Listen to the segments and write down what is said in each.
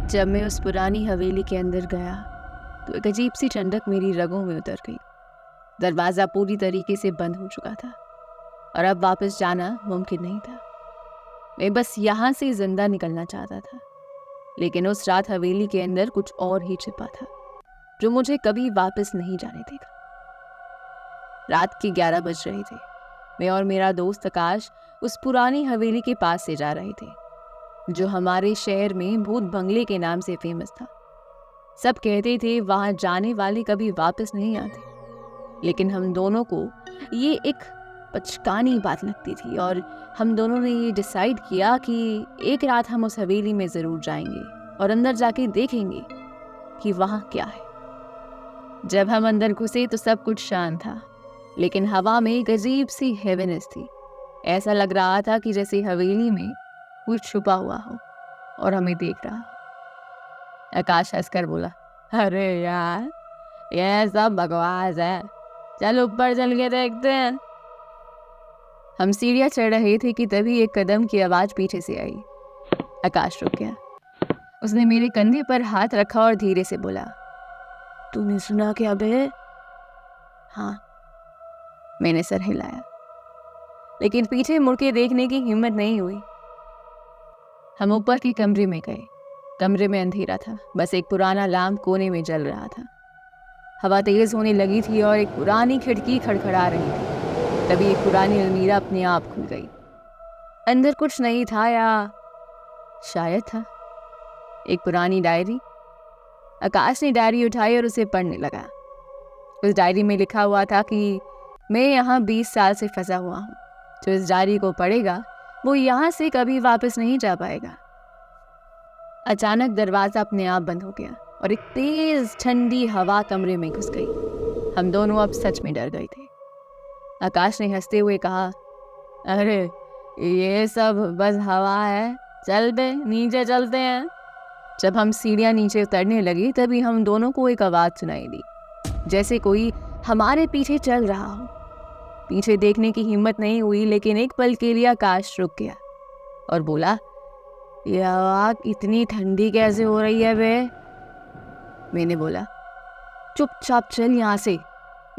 जब मैं उस पुरानी हवेली के अंदर गया तो एक अजीब सी ठंडक मेरी रगों में उतर गई। दरवाज़ा पूरी तरीके से बंद हो चुका था और अब वापस जाना मुमकिन नहीं था। मैं बस यहाँ से जिंदा निकलना चाहता था, लेकिन उस रात हवेली के अंदर कुछ और ही छिपा था जो मुझे कभी वापस नहीं जाने देगा। रात के 11 बज रहे थे। मैं और मेरा दोस्त आकाश उस पुरानी हवेली के पास से जा रहे थे जो हमारे शहर में भूत बंगले के नाम से फेमस था। सब कहते थे वहां जाने वाले कभी वापस नहीं आते, लेकिन हम दोनों को ये एक पचकानी बात लगती थी और हम दोनों ने ये डिसाइड किया कि एक रात हम उस हवेली में जरूर जाएंगे और अंदर जाके देखेंगे कि वहां क्या है। जब हम अंदर घुसे तो सब कुछ शांत था, लेकिन हवा में एक अजीब सी हेवीनेस थी। ऐसा लग रहा था कि जैसे हवेली में कुछ छुपा हुआ हो और हमें देख रहा हो। आकाश हंसकर बोला, अरे यार ये सब बकवास है, चल ऊपर चल के देखते हैं। हम सीढ़ियां चढ़ रहे थे कि तभी एक कदम की आवाज पीछे से आई। आकाश रुक गया। उसने मेरे कंधे पर हाथ रखा और धीरे से बोला, तूने सुना क्या बे? हाँ, मैंने सर हिलाया, लेकिन पीछे मुड़ के देखने की हिम्मत नहीं हुई। हम ऊपर के कमरे में गए। कमरे में अंधेरा था, बस एक पुराना लैंप कोने में जल रहा था। हवा तेज होने लगी थी और एक पुरानी खिड़की खड़खड़ा रही थी। तभी एक पुरानी अलमीरा अपने आप खुल गई। अंदर कुछ नहीं था, या शायद था एक पुरानी डायरी। आकाश ने डायरी उठाई और उसे पढ़ने लगा। उस डायरी में लिखा हुआ था कि मैं यहाँ 20 साल से फंसा हुआ हूँ। जो इस डायरी को पढ़ेगा वो यहाँ से कभी वापस नहीं जा पाएगा। अचानक दरवाजा अपने आप बंद हो गया और एक तेज ठंडी हवा कमरे में घुस गई। हम दोनों अब सच में डर गए थे। आकाश ने हंसते हुए कहा, अरे ये सब बस हवा है, चल बे नीचे चलते हैं। जब हम सीढ़ियां नीचे उतरने लगे तभी हम दोनों को एक आवाज सुनाई दी, जैसे कोई हमारे पीछे चल रहा हो। पीछे देखने की हिम्मत नहीं हुई, लेकिन एक पल के लिए आकाश रुक गया और बोला, ये हवा इतनी ठंडी कैसे हो रही है बे? मैंने बोला, चुपचाप चल यहाँ से,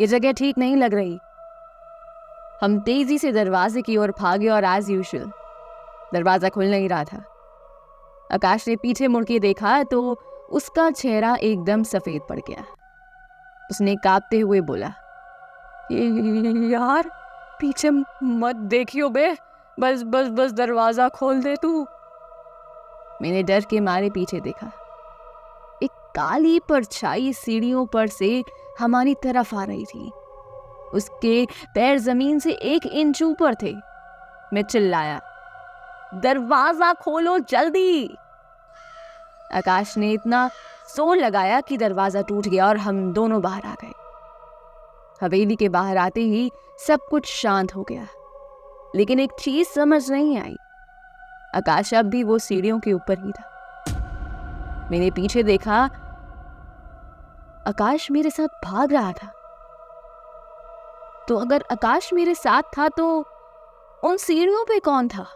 ये जगह ठीक नहीं लग रही। हम तेजी से दरवाजे की ओर भागे और एज यूजुअल दरवाजा खुल नहीं रहा था। आकाश ने पीछे मुड़ के देखा तो उसका चेहरा एकदम सफेद पड़ गया। उसने कांपते हुए बोला, यार पीछे मत देखियो बे, बस बस बस दरवाजा खोल दे तू। मैंने डर के मारे पीछे देखा। एक काली परछाई सीढ़ियों पर से हमारी तरफ आ रही थी। उसके पैर जमीन से 1 इंच ऊपर थे। मैं चिल्लाया, दरवाजा खोलो जल्दी। आकाश ने इतना जोर लगाया कि दरवाजा टूट गया और हम दोनों बाहर आ गए। हवेली के बाहर आते ही सब कुछ शांत हो गया, लेकिन एक चीज समझ नहीं आई। आकाश अब भी वो सीढ़ियों के ऊपर ही था। मैंने पीछे देखा, आकाश मेरे साथ भाग रहा था। तो अगर आकाश मेरे साथ था तो उन सीढ़ियों पे कौन था?